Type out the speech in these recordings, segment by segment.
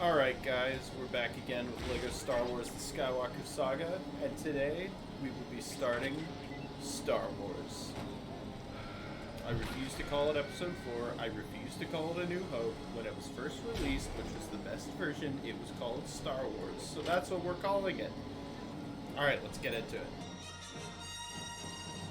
Alright guys, we're back again with LEGO Star Wars The Skywalker Saga, and today we will be starting Star Wars. I refuse to call it Episode 4, I refuse to call it A New Hope. When it was first released, which was the best version, it was called Star Wars, so that's what we're calling it. Alright, let's get into it.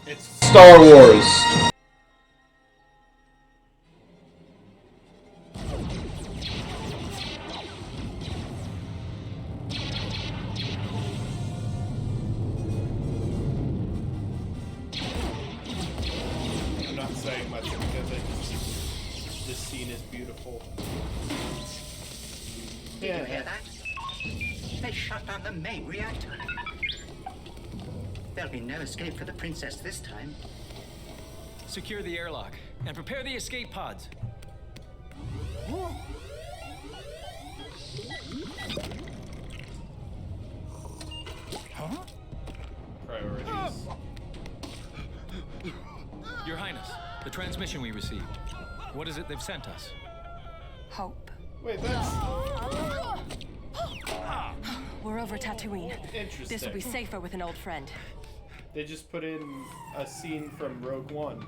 It's Star Wars! Saying much because this scene is beautiful. Did you hear that? They shut down the main reactor. There'll be no escape for the princess this time. Secure the airlock and prepare the escape pods. Huh? Priorities. Your Highness, the transmission we received. What is it they've sent us? Hope. Wait, that's We're over Tatooine. interesting. This will be safer with an old friend. They just put in a scene from Rogue One.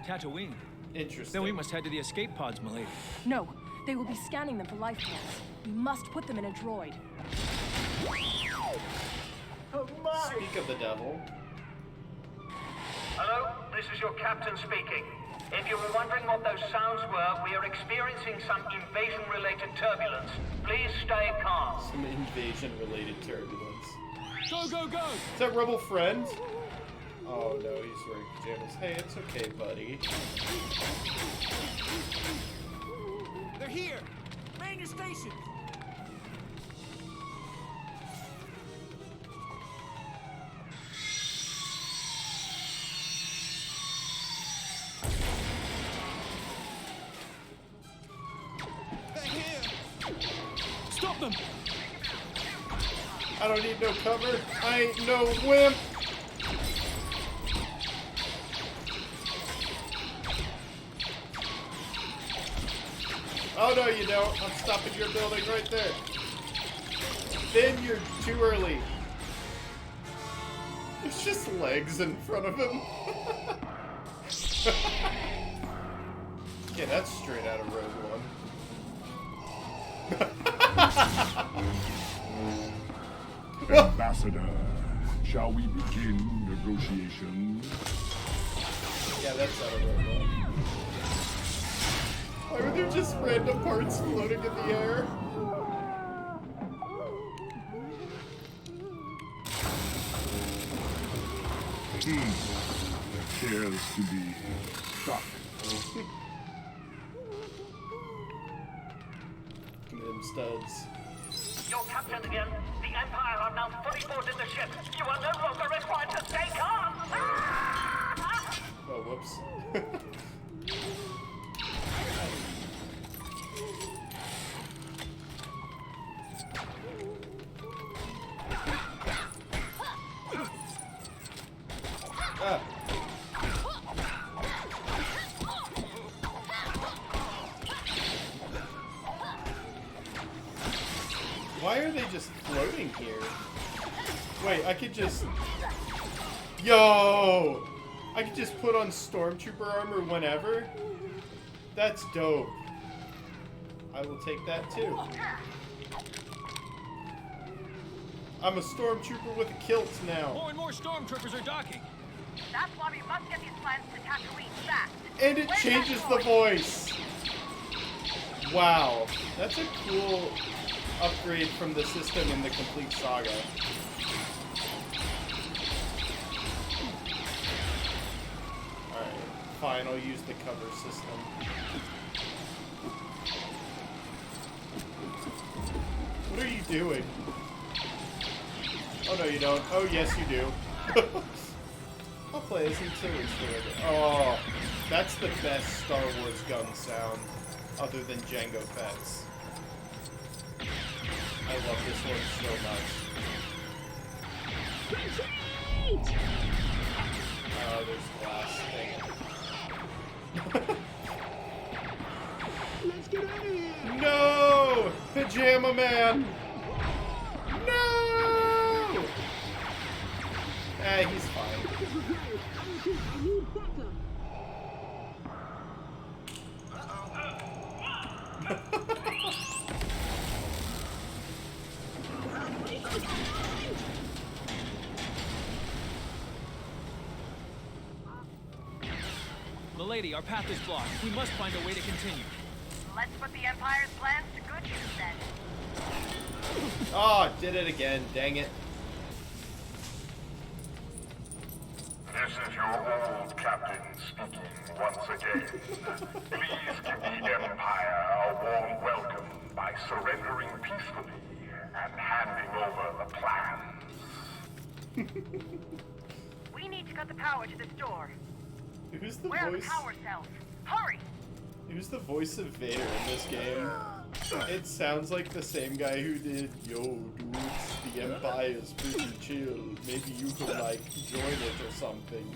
Tatooine. Interesting. Then we must head to the escape pods, milady. No, they will be scanning them for life forms. We must put them in a droid. Speak of the devil. Hello, this is your captain speaking. If you were wondering what those sounds were, we are experiencing some invasion-related turbulence. Please stay calm. Some invasion-related turbulence. Go, go, go! Is that Rebel Friend? Oh no, he's wearing pajamas. Hey, it's okay, buddy. They're here! Man your station! They're here! Stop them! I don't need no cover. I ain't no wimp. Oh no, you don't. I'm stopping your building right there. Then you're too early. There's just legs in front of him. Yeah, that's straight out of Rogue One. Ambassador, shall we begin negotiations? Yeah, that's out of Rogue One. Why were there just random parts floating in the air? Appears to be stuck. Them studs. Your captain again. The Empire are now fully boarded the ship. You are no longer required to stay calm. Oh, whoops. Ah. Why are they just floating here? Wait, I could just... Yo! I could just put on Stormtrooper armor whenever? That's dope. I will take that too. I'm a Stormtrooper with a kilt now. More and more stormtroopers are docking. That's why we must get these plans to Tatooine fast. And it changes the voice! Wow. That's a cool upgrade from the system in the complete saga. Alright, fine, I'll use the cover system. What are you doing? Oh no you don't. Oh yes you do. I'll play as Antilles forever. Oh, that's the best Star Wars gun sound, other than Jango Fett's. I love this one so much. Oh, there's glass thing. Let's get out of here! No! Pajama Man! No! He's fine. Milady, our path is blocked. We must find a way to continue. Let's put the Empire's plans to good use then. Oh, did it again. Dang it. This is your old captain speaking once again. Please give the Empire a warm welcome by surrendering peacefully and handing over the plans. We need to cut the power to this door. Who's the Where are the voice? power cells? Hurry! Who's the voice of Vader in this game? It sounds like the same guy who did, yo, dudes, the Empire's pretty chill. Maybe you could, like, join it or something.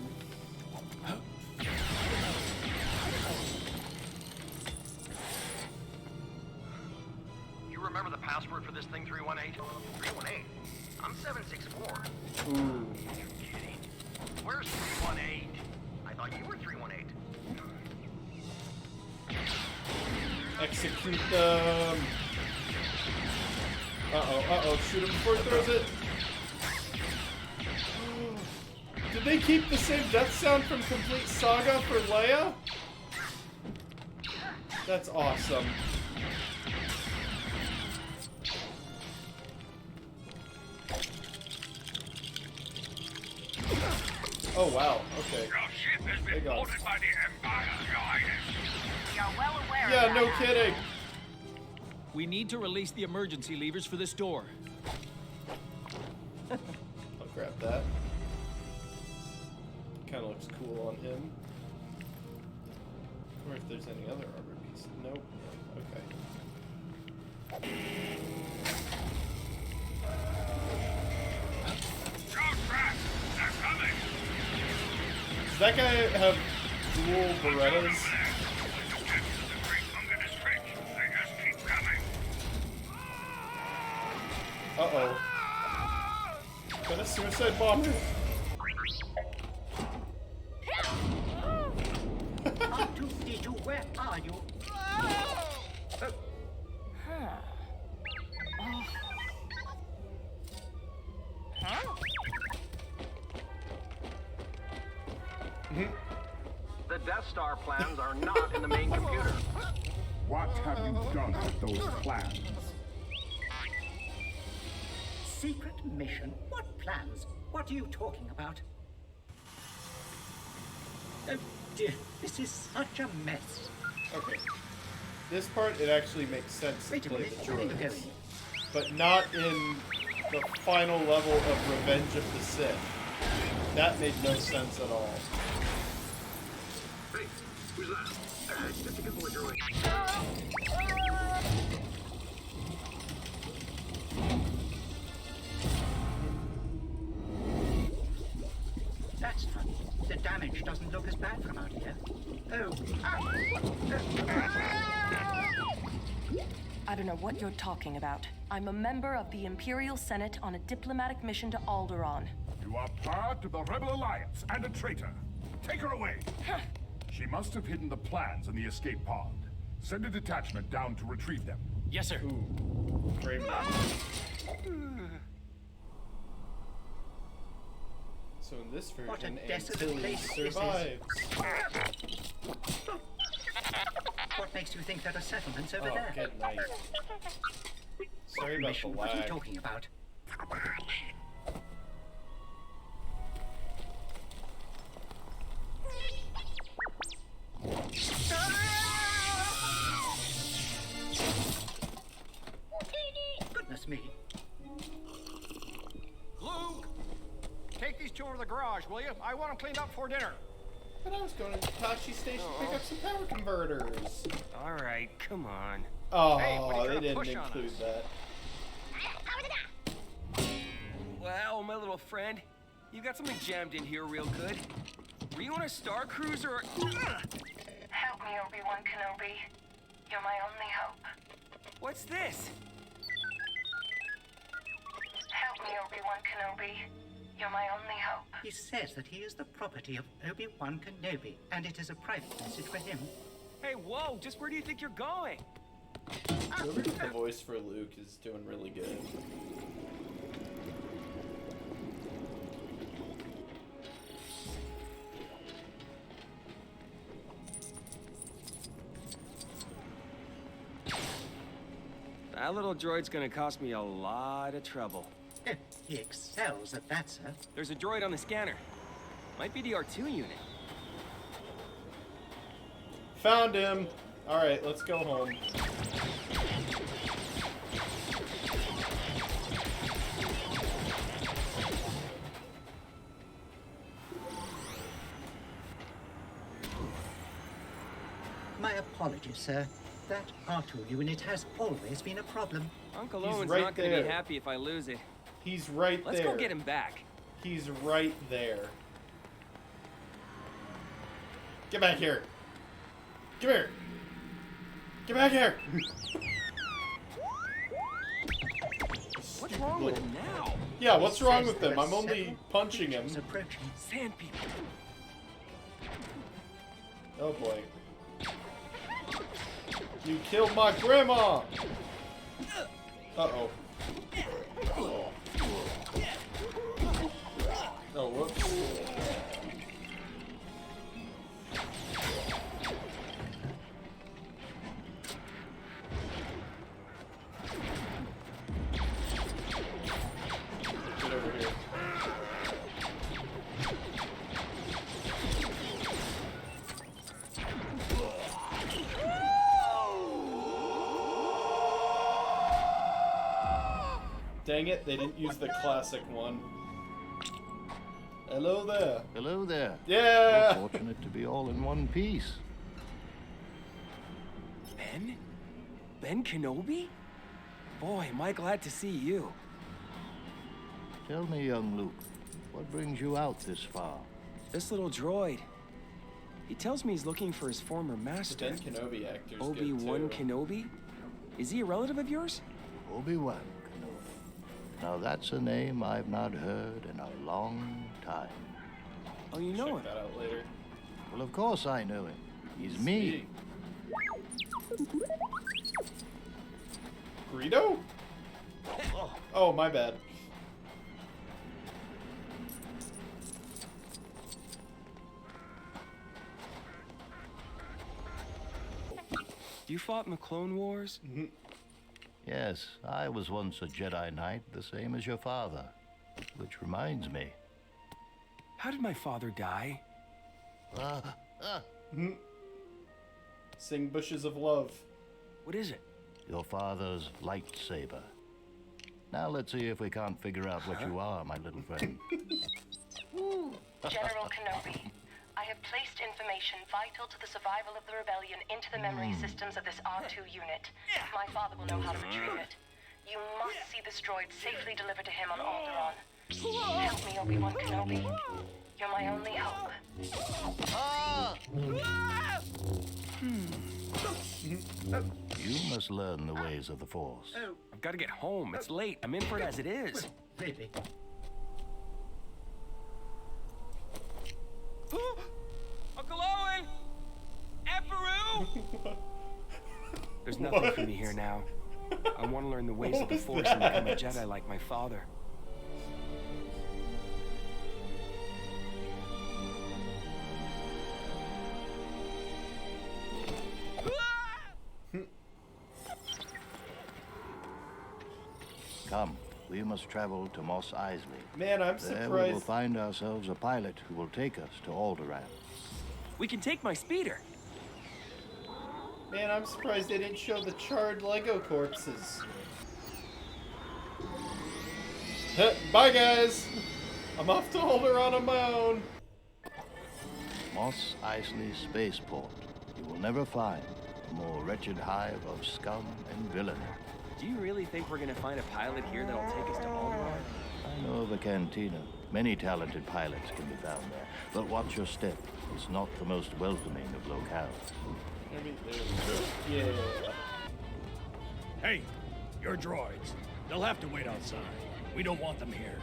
You remember the password for this thing, 318? 318? I'm 764. Ooh. Kidding. Where's 318? I thought you were 318. Execute them. Uh-oh. Shoot him before he throws it. Did they keep the same death sound from Complete Saga for Leia? That's awesome. Oh, wow. Okay. Your ship has Hey, been guys. boarded by the Empire, Your Highness. We are well aware Yeah, of no that. kidding. We need to release the emergency levers for this door. I'll grab that. Kind of looks cool on him. Or if there's any other armor piece. Nope. Okay. Don't crash! They're coming! Does that guy have dual Berettas? Uh-oh. Is that a suicide bomber? R2-D2, where are you? The Death Star plans are not in the main computer. What have you done with those plans? Secret mission? What plans? What are you talking about? Oh dear, this is such a mess. Okay. This part, it actually makes sense Wait to a play minute, the where are you droids. going? But not in the final level of Revenge of the Sith. That made no sense at all. Hey, who's that? Just a couple of droids. That's funny. The damage doesn't look as bad from out here. Oh. I don't know what you're talking about. I'm a member of the Imperial Senate on a diplomatic mission to Alderaan. You are part of the Rebel Alliance and a traitor. Take her away. She must have hidden the plans in the escape pod. Send a detachment down to retrieve them. Yes, sir. Ooh. Frame rate. So in this What a version, desolate Antilles place this is. survives. What makes you think there are settlements over Oh, there? good night. Sorry about the Mission, what are you lag. talking about? Goodness me. Luke! Take these two over to the garage, will you? I want them cleaned up before dinner. But I was going to Hitachi Station to pick up some power converters. All right, come on. Oh, Hey, what are you they trying to didn't push on include us? that. Well, my little friend, you got something jammed in here real good. Were you on a Star Cruiser or... Help me, Obi-Wan Kenobi. You're my only hope. What's this? me, Obi-Wan Kenobi. You're my only hope. He says that he is the property of Obi-Wan Kenobi, and it is a private message for him. Hey, whoa, just where do you think you're going? Whoever did the voice for Luke is doing really good. That little droid's gonna cost me a lot of trouble. He excels at that, sir. There's a droid on the scanner. Might be the R2 unit. Found him. All right, let's go home. My apologies, sir. That R2 unit has always been a problem. Uncle He's Owen's right not gonna there. be happy if I lose it. He's right Let's there. go get him back. He's right there. Get back here. Come here. Get back here. What's wrong with him now? Yeah, what's wrong Says with there him? are I'm only several punching him. creatures approaching. Sand people. Oh boy. You killed my grandma! Uh-oh. Oh, whoops. Get over here. Dang it, they didn't use the classic one. Hello there. Hello there. Yeah! You're fortunate to be all in one piece. Ben? Ben Kenobi? Boy, am I glad to see you. Tell me, young Luke, what brings you out this far? This little droid. He tells me he's looking for his former The master. Ben Kenobi actor's Obi-Wan good too. Kenobi? Is he a relative of yours? Obi-Wan Kenobi. Now that's a name I've not heard in a long time. Oh, you know Check him. that out later. Well, of course I know him. He's me. Greedo? Oh, my bad. You fought in the Clone Wars? Yes, I was once a Jedi Knight, the same as your father. Which reminds me. How did my father die? Sing Bushes of Love. What is it? Your father's lightsaber. Now let's see if we can't figure out what you are, my little friend. General Kenobi, I have placed information vital to the survival of the rebellion into the memory systems of this R2 unit. My father will know how to retrieve it. You must see this droid safely delivered to him on Alderaan. Help me, Obi-Wan Kenobi. You're my only hope. You must learn the ways of the Force. Oh, I've got to get home. It's late. I'm in for it as it is. really? Uncle Owen! Emperor! There's nothing for me here now. I want to learn the ways What of the was Force and become a that? Jedi like my father. Come, we must travel to Mos Eisley. Man, I'm There we will surprised. find ourselves a pilot who will take us to Alderaan. We can take my speeder. Man, I'm surprised they didn't show the charred Lego corpses. Bye, guys. I'm off to Alderaan on my own. Mos Eisley Spaceport. You will never find a more wretched hive of scum and villainy. Do you really think we're going to find a pilot here that'll take us to Alderaan? I know of a cantina. Many talented pilots can be found there. But watch your step. It's not the most welcoming of locales. Yeah. Hey, your droids. They'll have to wait outside. We don't want them here.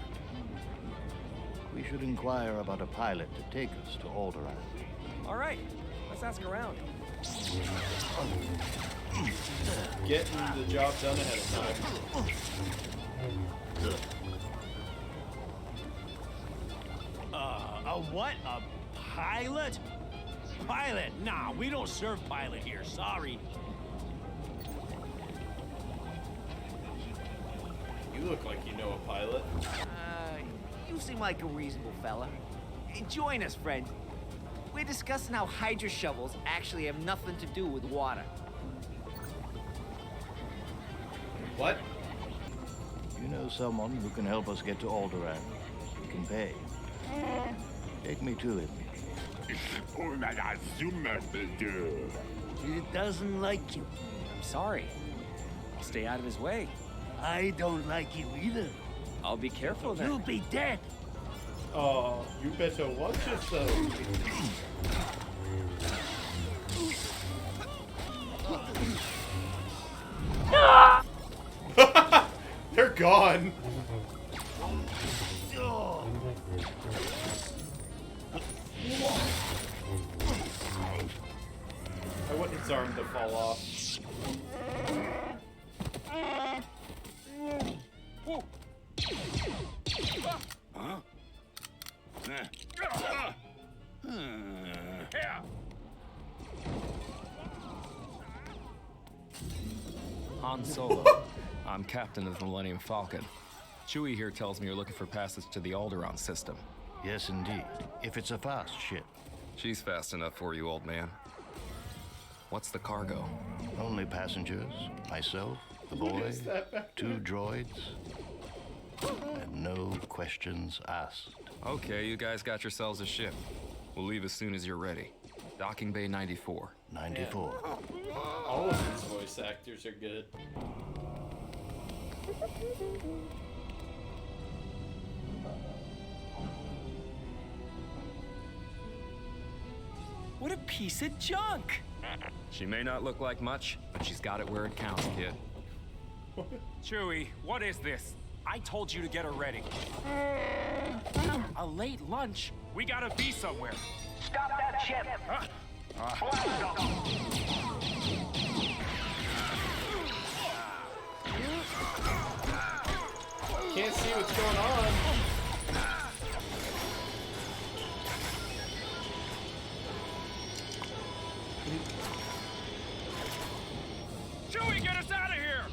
We should inquire about a pilot to take us to Alderaan. All right, let's ask around. Getting the job done ahead of time. A what? A pilot? Pilot? Nah, we don't serve pilot here. Sorry. You look like you know a pilot. You seem like a reasonable fella. Hey, join us, friend. We're discussing how Hydra shovels actually have nothing to do with water. What? You know someone who can help us get to Alderaan? We can pay. Take me to him. He doesn't like you. I'm sorry. I'll stay out of his way. I don't like you either. I'll be careful then. You'll be dead. Oh, you better watch yourself. They're gone. I want his arm to fall off. Huh? Han Solo. I'm captain of the Millennium Falcon. Chewie here tells me you're looking for passage to the Alderaan system. Yes, indeed. If it's a fast ship. She's fast enough for you, old man. What's the cargo? Only passengers, myself, the boy, 2 droids, and no questions asked. Okay, you guys got yourselves a ship. We'll leave as soon as you're ready. Docking Bay 94. 94. All of these voice actors are good. What a piece of junk! She may not look like much, but she's got it where it counts, kid. Chewie, what is this? I told you to get her ready. A late lunch? We gotta be somewhere. Stop that ship! Blast them! Can't see what's going on. Chewie, get us out of here!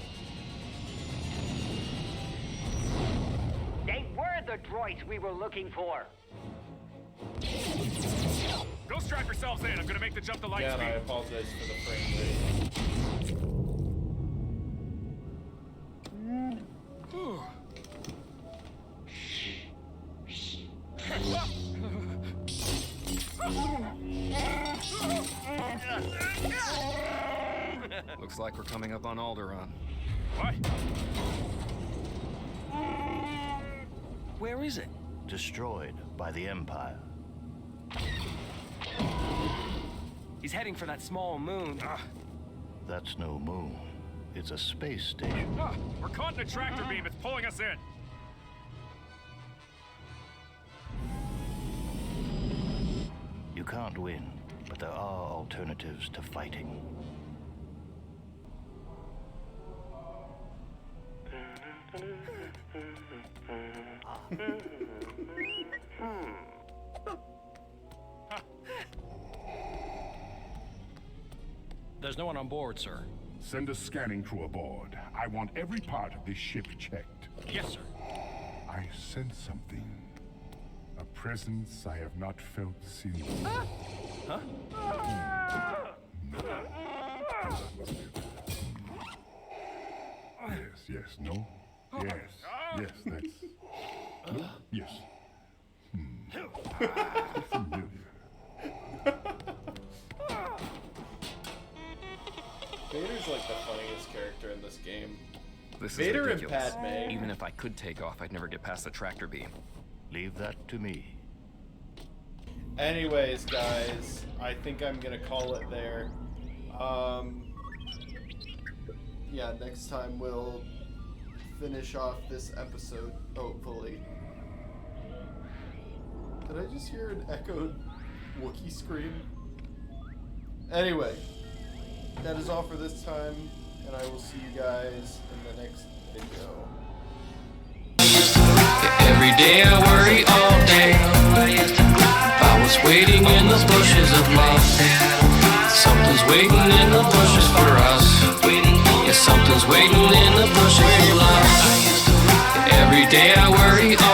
They were the droids we were looking for. Go strap yourselves in. I'm gonna make the jump to light Yeah, and I speed. apologize for the frame rate. Looks like we're coming up on Alderaan. What? Where is it? Destroyed by the Empire. He's heading for that small moon. That's no moon. It's a space station. We're caught in a tractor beam. It's pulling us in. You can't win, but there are alternatives to fighting. There's no one on board, sir. Send a scanning crew aboard. I want every part of this ship checked. Yes, sir. I sense something. A presence I have not felt since. Huh? Yes, no? Yes, that's... No? Yes. Familiar. Vader's like the funniest character in this game. This Vader is and ridiculous. Padme. Even if I could take off, I'd never get past the tractor beam. Leave that to me. Anyways, guys, I think I'm gonna call it there. Yeah, next time we'll finish off this episode, hopefully. Did I just hear an echoed Wookiee scream? Anyway, that is all for this time, and I will see you guys in the next video. Every day I worry all day. I was waiting in the bushes of love. Something's waiting in the bushes for us. Yeah, something's waiting in the bushes of love. Every day I worry all